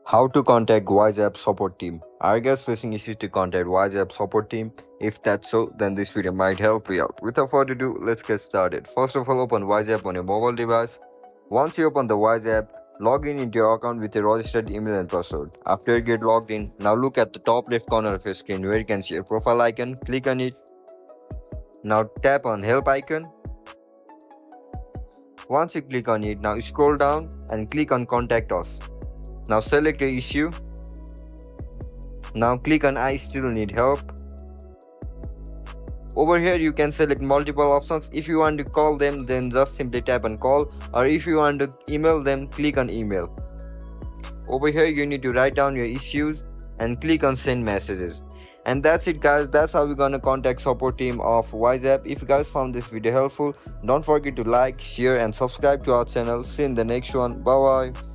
How to contact WhatsApp support team. Are you guys facing issues to contact WhatsApp support team? If that's so, then this video might help you out. Without further ado, let's get started. First of all, open WhatsApp on your mobile device. Once you open the WhatsApp, log in into your account with a registered email and password. After you get logged in, now look at the top left corner of your screen where you can see your profile icon. Click on it. Now tap on help icon. Once you click on it, now scroll down and click on contact us. Now select your issue. Now click on I still need help. Over here you can select multiple options. If you want to call them, then just simply tap on call, or if you want to email them, click on email. Over here you need to write down your issues and click on send messages. And that's it guys, that's how we're gonna contact support team of WhatsApp. If you guys found this video helpful, don't forget to like, share and subscribe to our channel. See you in the next one. Bye bye.